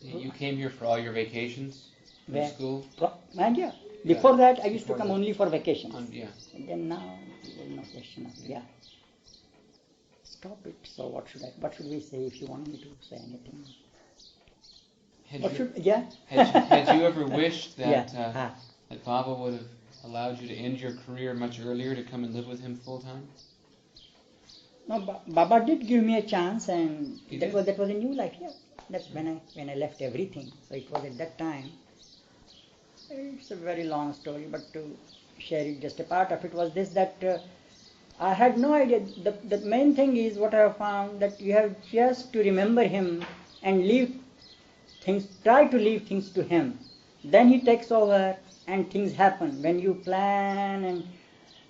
You came here for all your vacations from school? And yeah. Before that, I used to come only for vacations. Yeah. And then now, there's no question of, yeah. Stop it. So what should we say if you want me to say anything? Had you ever wished that that Baba would have allowed you to end your career much earlier to come and live with him full time? No, Baba did give me a chance, and that was a new life. Yeah, that's when I left everything. So it was at that time. It's a very long story, but to share it, just a part of it was this, that I had no idea. The main thing is what I have found, that you have just to remember him and leave things, try to leave things to him. Then he takes over and things happen. When you plan and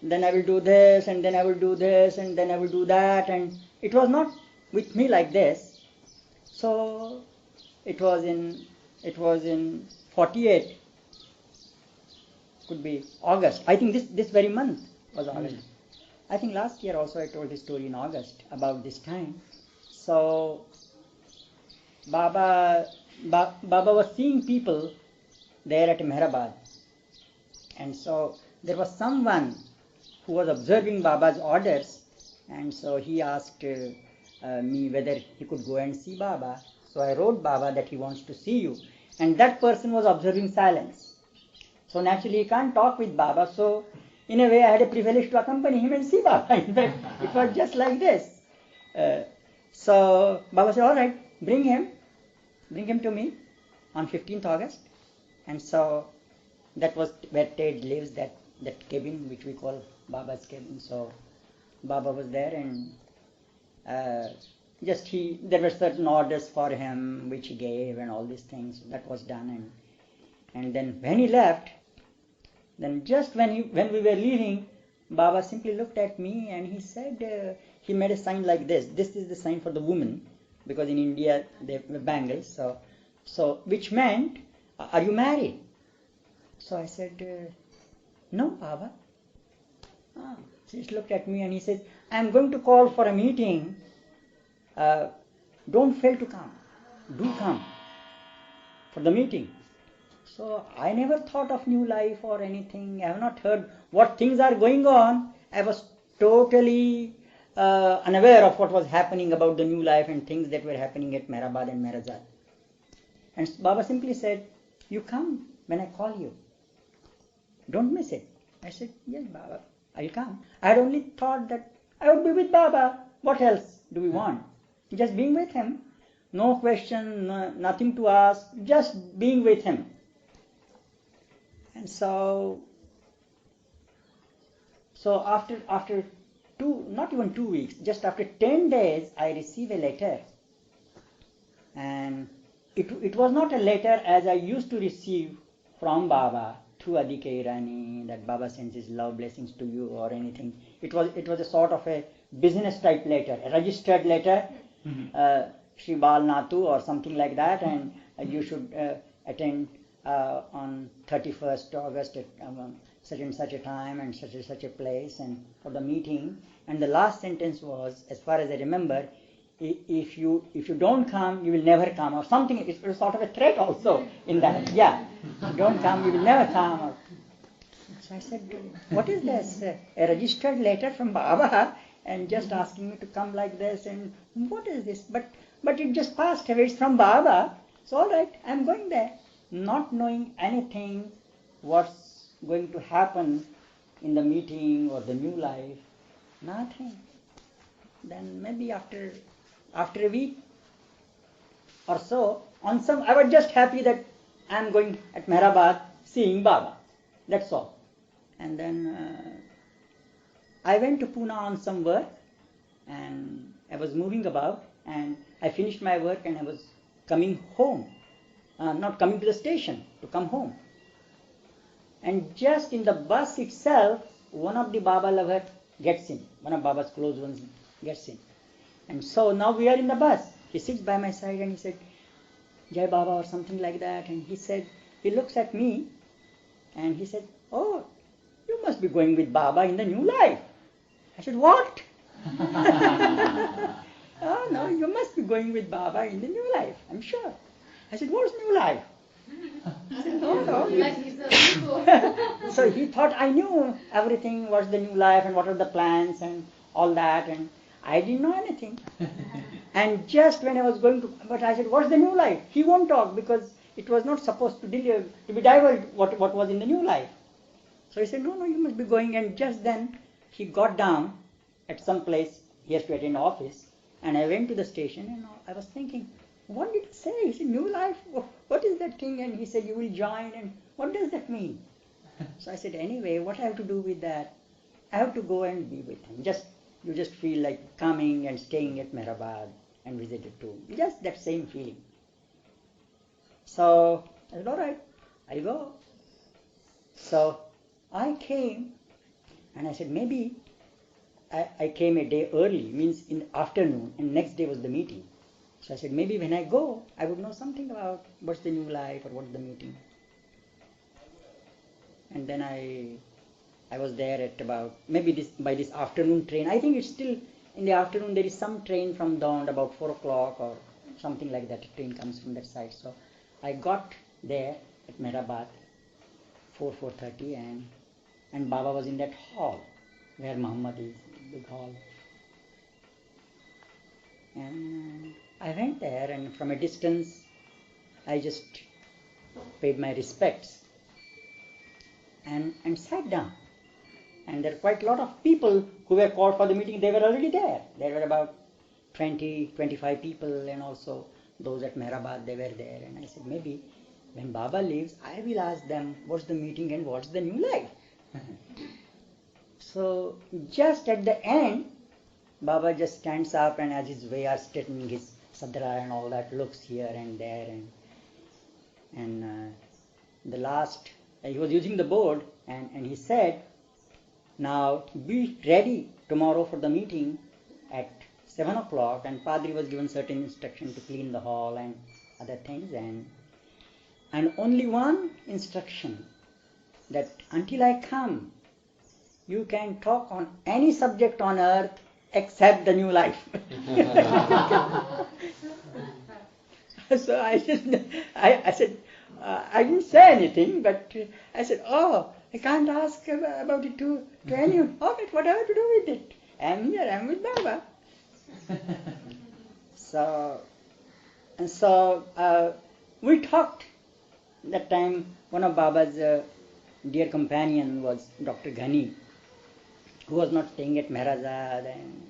then I will do this and then I will do this and then I will do that, and it was not with me like this. So it was in 48. Could be August. I think this very month was August. I think last year also I told this story in August about this time. So Baba was seeing people there at Mehrabad, and so there was someone who was observing Baba's orders, and so he asked me whether he could go and see Baba. So I wrote Baba that he wants to see you, and that person was observing silence. So naturally he can't talk with Baba, so in a way I had a privilege to accompany him and see Baba. In fact, it was just like this. So Baba said, all right, bring him to me on 15th August. And so that was where Ted lives, that cabin which we call Baba's cabin. So Baba was there, and there were certain orders for him which he gave and all these things. That was done, and then when he left, then just when we were leaving, Baba simply looked at me and he said, he made a sign like this. This is the sign for the woman, because in India they have bangles. So which meant, are you married? So I said, no, Baba. He just looked at me and he said, I am going to call for a meeting. Don't fail to come. Do come for the meeting. So I never thought of new life or anything. I have not heard what things are going on. I was totally unaware of what was happening about the new life and things that were happening at Mehrabad and Mehrazad. And Baba simply said, you come when I call you. Don't miss it. I said, yes, Baba, I'll come. I had only thought that I would be with Baba. What else do we want? Just being with him. No question, nothing to ask, just being with him. And so after not even 2 weeks, just after 10 days, I received a letter. And it was not a letter as I used to receive from Baba through Adhika Irani, that Baba sends his love blessings to you or anything. It was a sort of a business type letter, a registered letter, Shri Bal Natu or something like that, and you should attend on 31st August at such and such a time and such a place, and for the meeting. And the last sentence was, as far as I remember, if you don't come, you will never come, or something. It was sort of a threat also in that. Yeah, if you don't come, you will never come. So I said, what is this? A registered letter from Baba, and just asking me to come like this, and what is this? But it just passed away. It's from Baba. So all right, I'm going there, not knowing anything what's going to happen in the meeting or the new life. Nothing. Then maybe after a week or so, I was just happy that I'm going at Mehrabad seeing Baba. That's all. And then I went to Pune on some work, and I was moving about, and I finished my work and I was coming home. Not coming to the station, to come home. And just in the bus itself, one of the Baba lover gets in. One of Baba's close ones gets in. And so now we are in the bus. He sits by my side and he said, Jai Baba or something like that. And he looks at me and he said, oh, you must be going with Baba in the new life. I said, what? Oh no, you must be going with Baba in the new life, I'm sure. I said, what's new life? He said, no, no. Like he's a people. So he thought I knew everything, what's the new life and what are the plans and all that, and I didn't know anything. And just when I was going to, but I said, what's the new life? He won't talk because it was not supposed to be divulged what was in the new life. So he said, no, you must be going. And just then he got down at some place, he has to attend office, and I went to the station and I was thinking, what did he say? He said, new life, what is that thing? And he said, you will join, and what does that mean? So I said, anyway, what I have to do with that? I have to go and be with him. You just feel like coming and staying at Mehrabad and visited too. Just that same feeling. So I said, all right, I'll go. So I came and I said, maybe I came a day early, means in the afternoon, and next day was the meeting. So I said, maybe when I go, I would know something about what's the new life or what's the meeting. And then I was there at about, maybe by this afternoon train. I think it's still in the afternoon. There is some train from Dawn about 4 o'clock or something like that. A train comes from that side. So I got there at Mehrabad 4:30, and Baba was in that hall where Muhammad is, big hall. And I went there, and from a distance I just paid my respects and sat down. And there were quite a lot of people who were called for the meeting. They were already there. There were about 25 people, and also those at Mehrabad, they were there. And I said, maybe when Baba leaves, I will ask them what's the meeting and what's the new life. So just at the end, Baba just stands up and as his way are straightening his sadra and all that, looks here and there, and the last, he was using the board, and he said, now be ready tomorrow for the meeting at 7 o'clock, and Padri was given certain instruction to clean the hall and other things, and only one instruction, that until I come, you can talk on any subject on earth except the new life. So I said, I didn't say anything, but I said, oh, I can't ask about it to anyone. Okay, whatever to do with it. I'm here, I'm with Baba. So we talked. That time, one of Baba's dear companion was Dr. Ghani, who was not staying at Mehrabad, and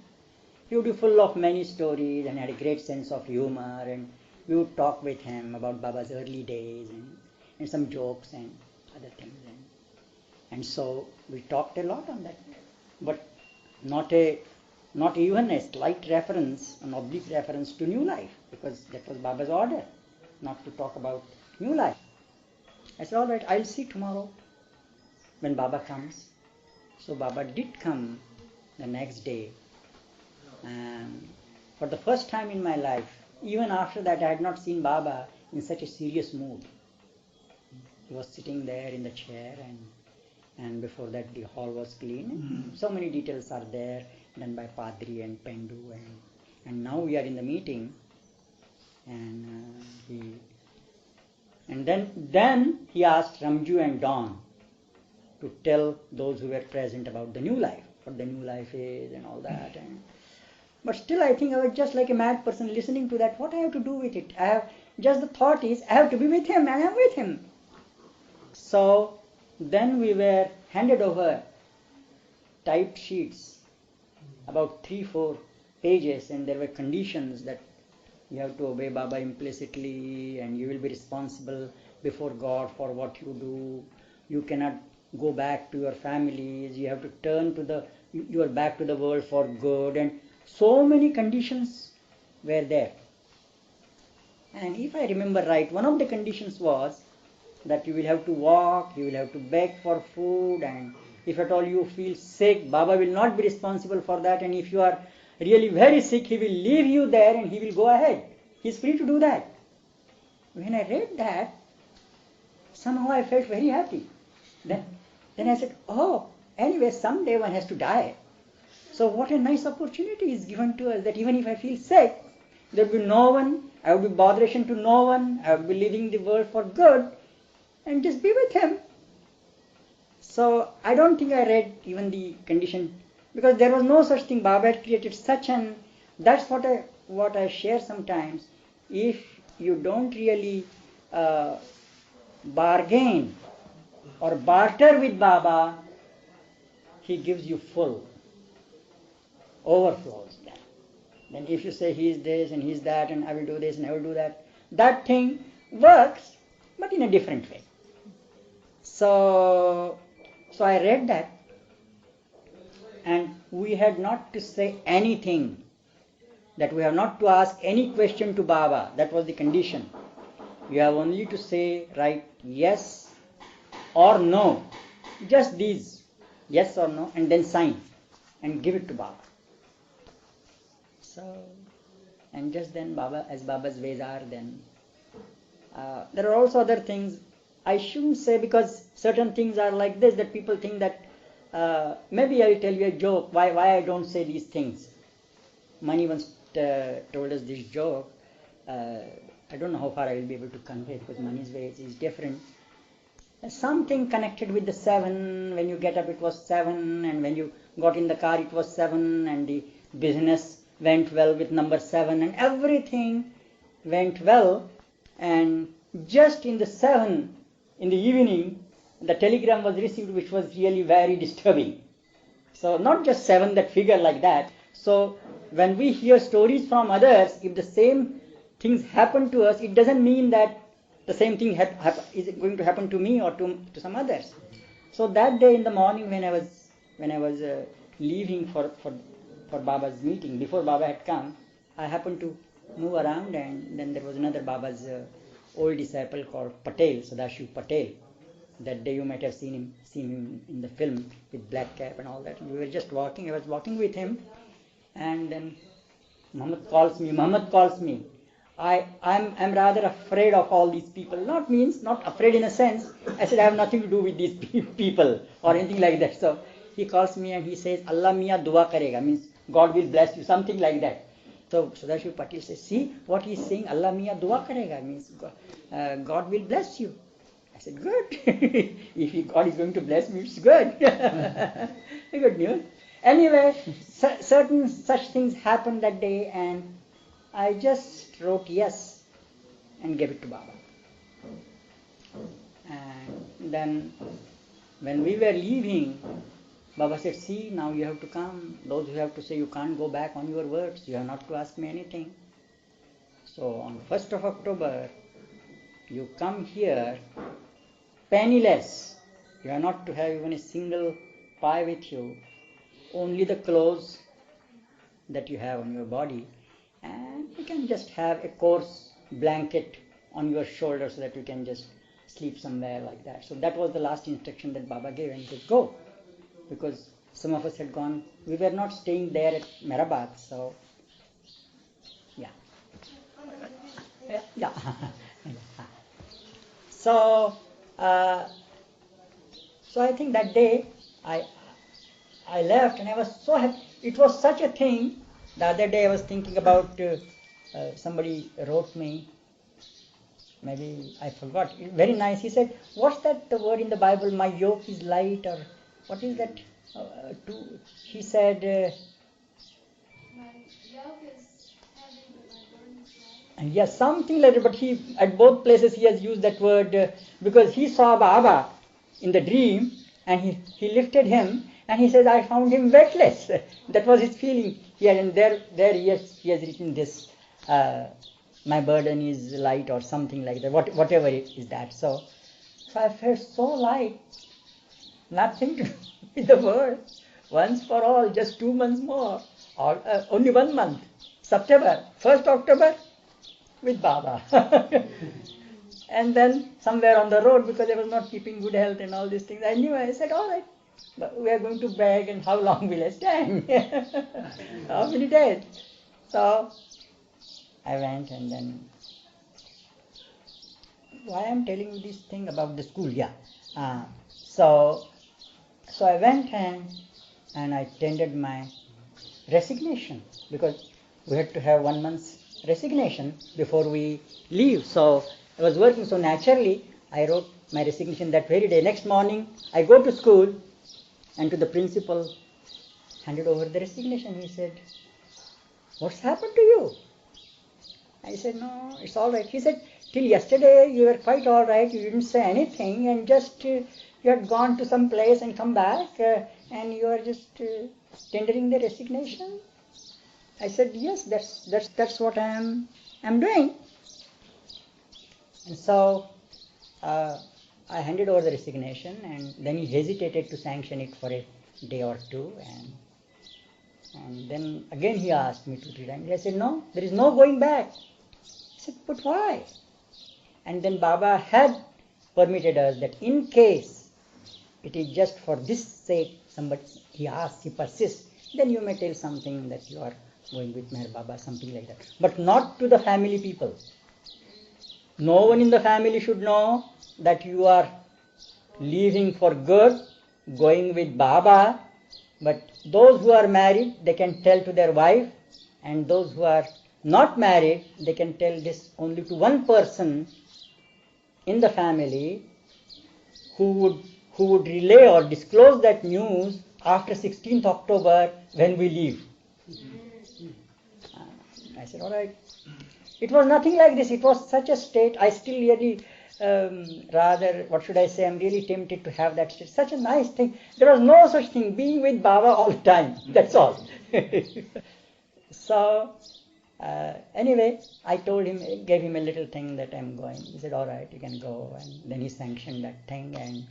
he would be full of many stories and had a great sense of humor, and we would talk with him about Baba's early days and some jokes and other things. And so we talked a lot on that, but not even a slight reference, an oblique reference to new life, because that was Baba's order, not to talk about new life. I said, all right, I'll see tomorrow when Baba comes. So Baba did come the next day. For the first time in my life, even after that, I had not seen Baba in such a serious mood. He was sitting there in the chair, and before that the hall was clean. So many details are there, done by Padri and Pendu, and now we are in the meeting, and then he asked Ramju and Don to tell those who were present about the new life, what the new life is and all that. But still I think I was just like a mad person listening to that. What I have to do with it? Just the thought is, I have to be with him, and I'm with him. So then we were handed over typed sheets, about 3-4 pages, and there were conditions that you have to obey Baba implicitly, and you will be responsible before God for what you do. You cannot go back to your families. You have to turn your back to the world for good, and so many conditions were there. And if I remember right, one of the conditions was that you will have to walk, you will have to beg for food, and if at all you feel sick, Baba will not be responsible for that, and if you are really very sick, he will leave you there and he will go ahead. He is free to do that. When I read that, somehow I felt very happy. Then I said, oh, anyway, someday one has to die. So what a nice opportunity is given to us, that even if I feel sick, there will be no one I would be botheration to no one. I would be leaving the world for good and just be with him. So I don't think I read even the condition, because there was no such thing. Baba had created such an, that's what I share sometimes. If you don't really bargain or barter with Baba, he gives you full, overflows. Then if you say he is this and he is that and I will do this and I will do that, that thing works, but in a different way. So I read that, and we had not to say anything, that we have not to ask any question to Baba. That was the condition. You have only to say right yes or no, just these, yes or no, and then sign and give it to Baba. So, and just then Baba, as Baba's ways are, then there are also other things I shouldn't say, because certain things are like this, that people think that maybe I will tell you a joke, why I don't say these things. Mani once told us this joke. I don't know how far I will be able to convey, because Mani's ways is different. Something connected with the 7, when you get up it was 7, and when you got in the car it was 7, and the business went well with number 7, and everything went well, and just in the 7 in the evening the telegram was received, which was really very disturbing. So not just 7, that figure like that. So when we hear stories from others, if the same things happen to us, it doesn't mean that the same thing is going to happen to me or to some others. So that day in the morning, when I was leaving for Baba's meeting, before Baba had come, I happened to move around, and then there was another Baba's old disciple called Patel, Sadashiv Patel. That day you might have seen him in the film with black cap and all that. We were just walking. I was walking with him, and then Muhammad calls me. I'm rather afraid of all these people. Not afraid in a sense. I said I have nothing to do with these people or anything like that. So he calls me and he says, Allah Mia dua karega, means God will bless you, something like that. So Sadashiv Patil says, see what he is saying, Allah Mia dua karega, means God will bless you. I said, good. If God is going to bless me, it's good. Good news. Anyway, certain such things happened that day, and I just wrote yes and gave it to Baba. And then when we were leaving, Baba said, see, now you have to come. Those who have to say you can't go back on your words, you have not to ask me anything. So on 1st of October, you come here penniless. You are not to have even a single pie with you, only the clothes that you have on your body, and you can just have a coarse blanket on your shoulder so that you can just sleep somewhere like that. So that was the last instruction that Baba gave, and he said, go. Because some of us had gone, we were not staying there at Mehrabad, so yeah. Yeah. So I think that day I left, and I was so happy. It was such a thing. The other day I was thinking about, somebody wrote me, maybe I forgot, very nice. He said, what's that the word in the Bible, my yoke is light, or what is that? He said, My yoke is heavy, but my burden is light. yes, something like that, but he, at both places he has used that word, because he saw Baba in the dream, and he lifted him, and he says, I found him weightless. That was his feeling. And there he has written this, my burden is light, or something like that, whatever it is that. So I felt so light, nothing to do with the world, once for all, just 2 months more, or only 1 month, September, 1st October, with Baba. And then somewhere on the road, because I was not keeping good health and all these things, I said, all right, but we are going to beg, and how long will I stand? How many days? So I went, and then, why I'm telling you this thing about the school, yeah. So I went and I tendered my resignation, because we had to have 1 month's resignation before we leave. So I was working, so naturally I wrote my resignation that very day. Next morning I go to school and to the principal handed over the resignation. He said, "What's happened to you?" I said, "No, it's all right." He said, "Till yesterday you were quite all right, you didn't say anything, and just you had gone to some place and come back and you are just tendering the resignation." I said, "Yes, that's what I'm doing." And so I handed over the resignation, and then he hesitated to sanction it for a day or two, and then again he asked me to resign. I said, "No, there is no going back." He said, "But why?" And then Baba had permitted us that in case it is just for this sake, somebody he asks, he persists, then you may tell something that you are going with Meher Baba, something like that. But not to the family people. No one in the family should know that you are leaving for good, going with Baba. But those who are married, they can tell to their wife, and those who are not married, they can tell this only to one person in the family who would relay or disclose that news after 16th October when we leave. I said, all right. It was nothing like this. It was such a state. I still really, what should I say, I'm really tempted to have that state. Such a nice thing. There was no such thing, being with Baba all the time. That's all. So, anyway, I told him, gave him a little thing that I'm going. He said, all right, you can go. And then he sanctioned that thing, and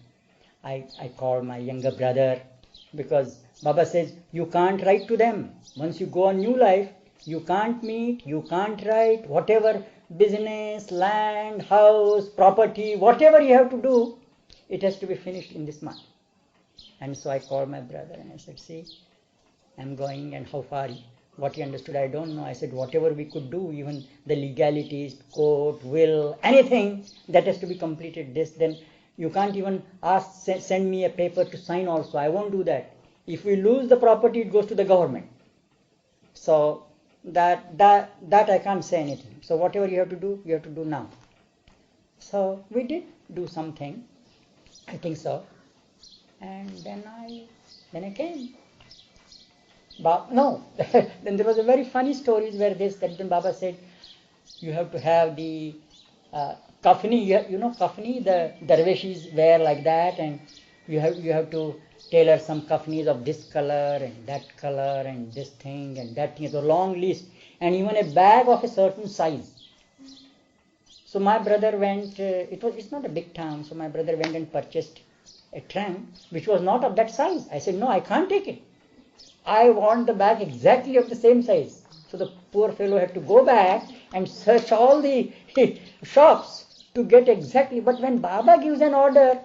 I called my younger brother, because Baba says, you can't write to them. Once you go on new life, you can't meet, you can't write, whatever business, land, house, property, whatever you have to do, it has to be finished in this month. And so I called my brother and I said, see, I'm going, and how far, what he understood, I don't know. I said, whatever we could do, even the legalities, court, will, anything that has to be completed, then you can't even send me a paper to sign also. I won't do that. If we lose the property, it goes to the government. So that I can't say anything. So whatever you have to do, you have to do now. So we did do something, I think so. And then I came. No, then there was a very funny story where that then Baba said, you have to have the kafni, you know kafni, the darveshis wear like that, and you have to tailor some kafnis of this color and that color and this thing and that thing. It's a long list, and even a bag of a certain size. So my brother went, it's not a big town, so my brother went and purchased a trunk which was not of that size. I said, no, I can't take it. I want the bag exactly of the same size. So the poor fellow had to go back and search all the shops to get exactly. But when Baba gives an order,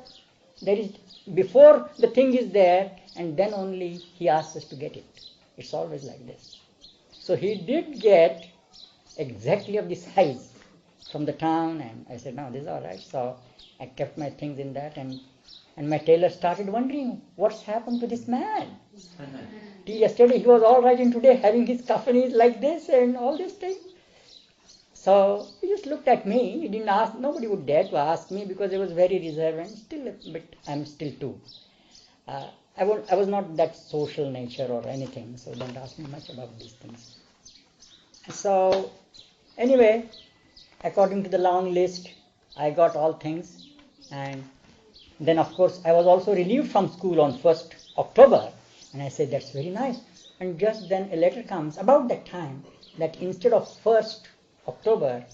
there is, before the thing is there, and then only he asks us to get it. It's always like this. So he did get exactly of the size from the town, and I said, no, this is all right. So I kept my things in that, and my tailor started wondering, what's happened to this man? Till yesterday he was all right, and today having his kafani like this and all these things. So he just looked at me. He didn't ask. Nobody would dare to ask me because I was very reserved, and still a bit. I'm still too. I was not that social nature or anything, so don't ask me much about these things. So anyway, according to the long list, I got all things, and then of course I was also relieved from school on 1st October, and I said, that's very nice. And just then a letter comes about that time that instead of 1st October,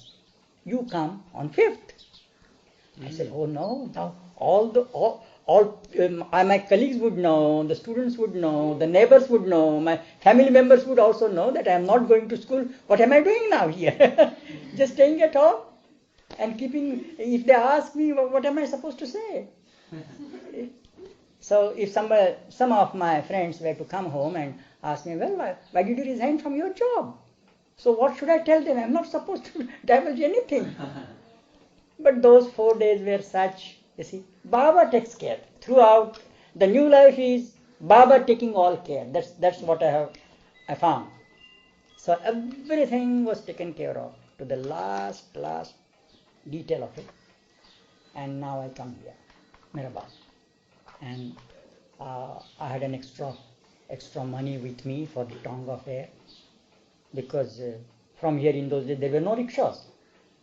you come on 5th. I said, oh no, now my colleagues would know, the students would know, the neighbors would know, my family members would also know that I am not going to school. What am I doing now here? Just staying at home and keeping, if they ask me, what am I supposed to say? So if some of my friends were to come home and ask me, well, why did you resign from your job? So what should I tell them? I'm not supposed to divulge anything. But those 4 days were such, you see, Baba takes care. Throughout, the new life is Baba taking all care. That's what I found. So everything was taken care of to the last detail of it. And now I come here, Mirabal, and I had an extra money with me for the Tonga fare, because from here in those days there were no rickshaws,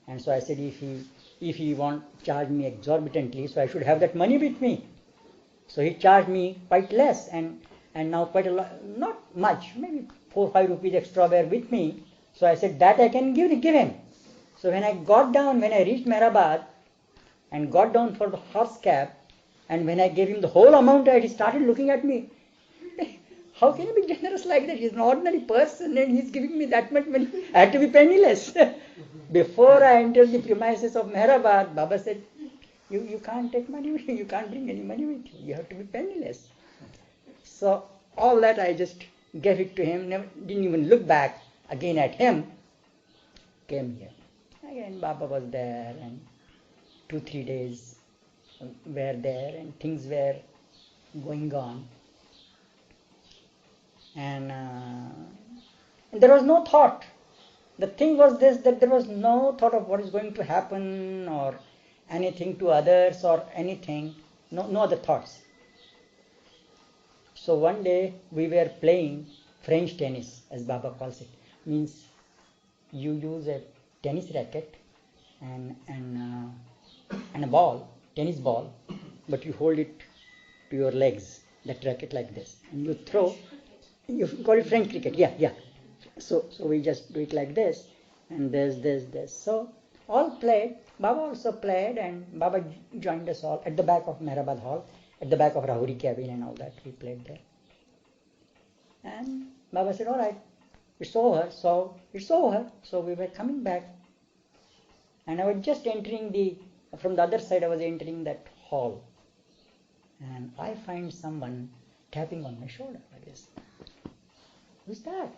and so I said if he won't charge me exorbitantly, so I should have that money with me. So he charged me quite less, and now quite a lot, not much, maybe 4 or 5 rupees extra were with me. So I said that I can give him. So when I reached Mehrabad and got down for the horse cab, and when I gave him the whole amount, he started looking at me. How can you be generous like that? He's an ordinary person and he's giving me that much money. I had to be penniless. Before I entered the premises of Mehrabad, Baba said, you can't take money with you, you can't bring any money with you, you have to be penniless. So all that I just gave it to him, didn't even look back again at him, came here. Again Baba was there, and 2-3 days were there, and things were going on. And there was no thought. The thing was this, that there was no thought of what is going to happen or anything to others or anything, no other thoughts. So one day we were playing French tennis, as Baba calls it. Means you use a tennis racket and a ball, tennis ball, but you hold it to your legs, that racket like this, and you throw. You call it French cricket, yeah. So we just do it like this, and this. So all played. Baba also played, and Baba joined us all at the back of Mehrabad Hall, at the back of Rahuri cabin and all that. We played there. And Baba said, all right, it's over. So it's over. So we were coming back, and I was just entering from the other side, I was entering that hall, and I find someone tapping on my shoulder like this. Who's that?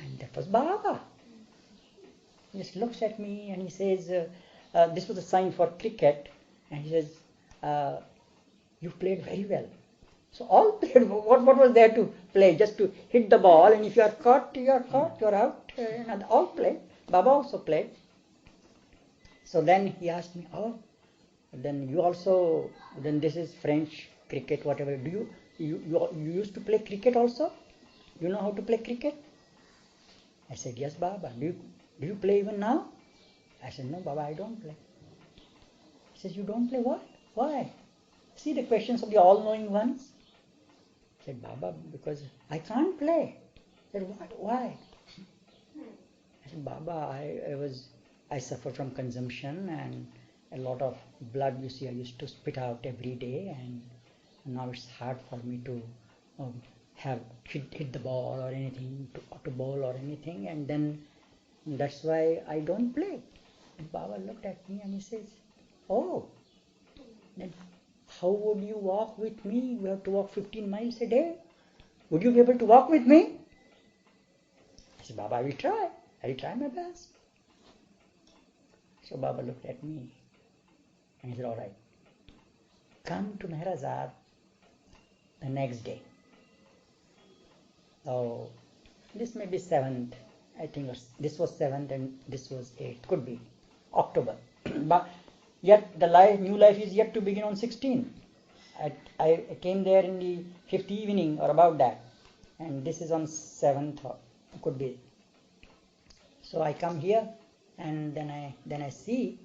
And that was Baba. He just looks at me and he says, this was a sign for cricket, and he says, you played very well. So all played. What was there to play? Just to hit the ball, and if you are caught, you're out. And all played. Baba also played. So then he asked me, then you also, then this is French cricket, whatever. Do you used to play cricket also? You know how to play cricket? I said, yes, Baba. Do you play even now? I said, no, Baba, I don't play. He says, you don't play what? Why? See the questions of the all-knowing ones? I said, Baba, because I can't play. I said, what? Why? I said, Baba, I suffer from consumption and a lot of blood, you see, I used to spit out every day, and now it's hard for me to have hit the ball or anything, to bowl or anything, and then that's why I don't play. And Baba looked at me and he says, oh, then how would you walk with me? You have to walk 15 miles a day. Would you be able to walk with me? I said, Baba, I will try. I will try my best. So Baba looked at me and he said, all right, come to Mehrabad the next day. So this may be 7th, I think this was 7th and this was 8th, could be October. But yet the new life is yet to begin on 16th. I came there in the 5th evening or about that, and this is on 7th, or could be. So I come here, and then I see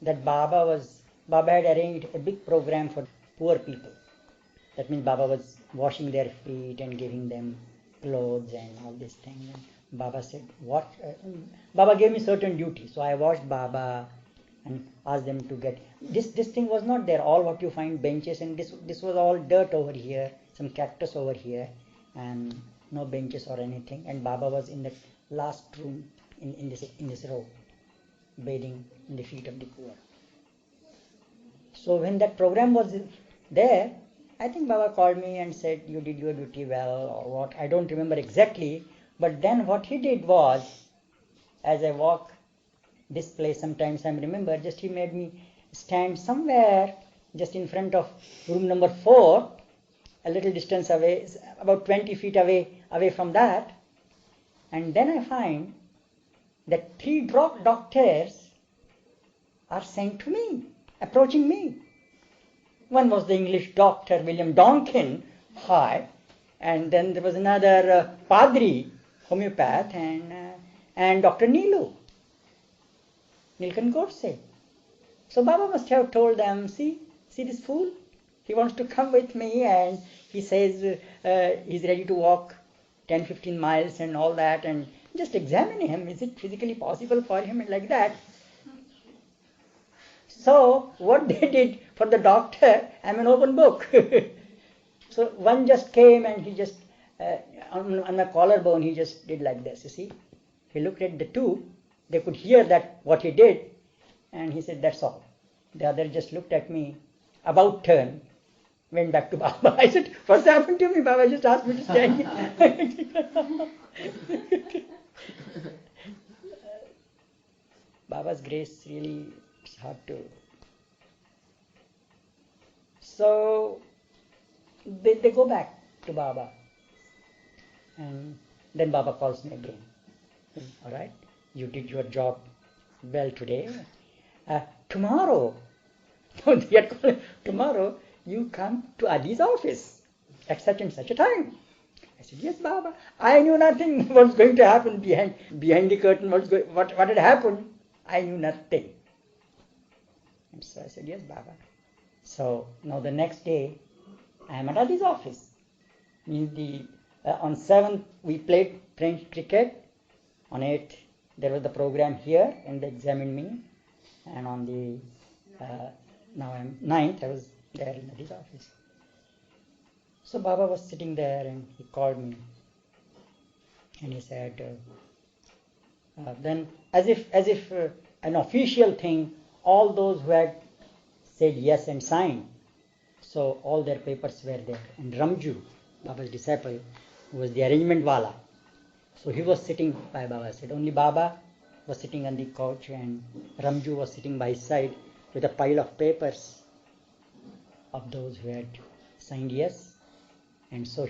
that Baba had arranged a big program for poor people. That means Baba was washing their feet and giving them clothes and all these things. And Baba said, what? Baba gave me certain duty. So I washed Baba and asked them to get. This thing was not there. All what you find, benches, and this was all dirt over here, some cactus over here, and no benches or anything. And Baba was in the last room in this row, bathing in the feet of the poor. So when that program was there, I think Baba called me and said, you did your duty well, or what, I don't remember exactly. But then what he did was, as I walk this place, sometimes I remember, just he made me stand somewhere just in front of room number 4, a little distance away, about 20 feet away from that. And then I find that 3 doctors are sent to me, approaching me. One was the English doctor, William Donkin, High, and then there was another Padri, homeopath, and Dr. Nilkan Godse. So Baba must have told them, see this fool? He wants to come with me, and he says he's ready to walk 10-15 miles and all that, and just examine him. Is it physically possible for him and like that? So what they did for the doctor, I'm an open book. So one just came and he just, on my collarbone, he just did like this, you see. He looked at the two, they could hear that what he did, and he said, that's all. The other just looked at me, about turn, went back to Baba. I said, what's happened to me? Baba just asked me to stay. Baba's grace really is hard to. So they go back to Baba, and then Baba calls me again. All right, you did your job well today. Tomorrow, tomorrow you come to Adi's office at such and such a time. I said, yes, Baba. I knew nothing what's going to happen behind the curtain. What had happened? I knew nothing. And so I said, yes, Baba. So now the next day, I am at Adi's office. On 7th, we played French cricket. On 8th, there was the program here, and they examined me. And on the 9th, I was there in Adi's office. So Baba was sitting there, and he called me, and he said, then as if an official thing, all those who had said yes and signed, so all their papers were there. And Ramju, Baba's disciple, who was the arrangement wala, so he was sitting by Baba's side. Only Baba was sitting on the couch, and Ramju was sitting by his side with a pile of papers of those who had signed yes. And so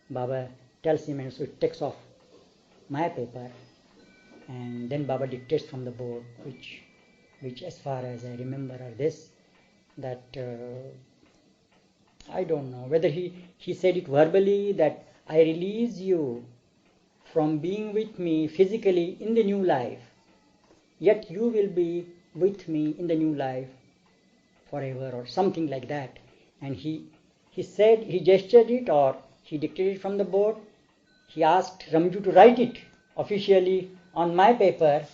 Baba tells him, and so he takes off my paper, and then Baba dictates from the board, which as far as I remember are this, that I don't know whether he said it verbally, that I release you from being with me physically in the new life, yet you will be with me in the new life forever, or something like that. And he said, he gestured it, or he dictated from the board. He asked Ramju to write it officially on my paper,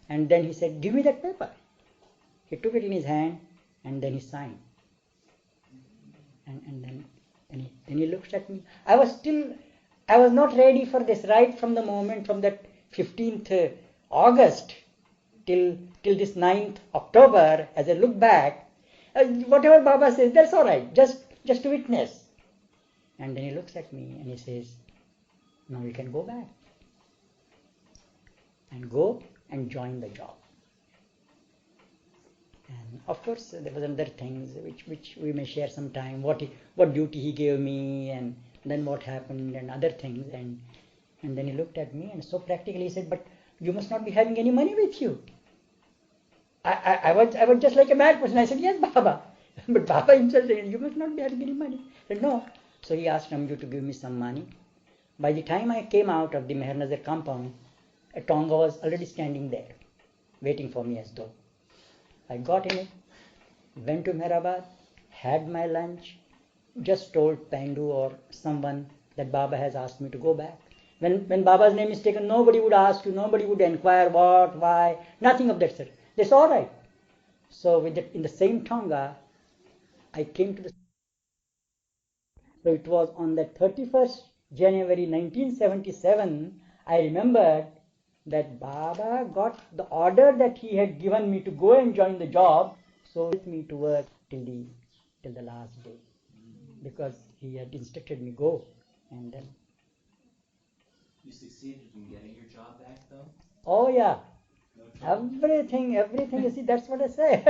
and then he said, give me that paper. He took it in his hand, and then he signed. And then he looks at me. I was not ready for this, right from the moment, from that 15th August till this 9th October. As I look back, whatever Baba says, that's all right, just to witness. And then he looks at me and he says, now you can go back and go and join the job. And of course there was other things which we may share sometime, what duty he gave me, and then what happened, and other things. And then he looked at me, and so practically he said, but you must not be having any money with you. I was just like a mad person. I said, yes, Baba. But Baba himself said, you must not be having any money. I said, no. So he asked Ramju to give me some money. By the time I came out of the Meher Nazar compound, a Tonga was already standing there, waiting for me as though. I got in it, went to Meherabad, had my lunch, just told Pandu or someone that Baba has asked me to go back. When Baba's name is taken, nobody would ask you, nobody would inquire what, why, nothing of that sort. That's all right. So in the same Tonga, I came to the. So it was on the 31st January 1977, I remembered that Baba got the order that he had given me to go and join the job, so with me to work till the last day, because he had instructed me go. And then you succeeded in getting your job back, though? Oh yeah, No trouble. everything, you see, that's what I say.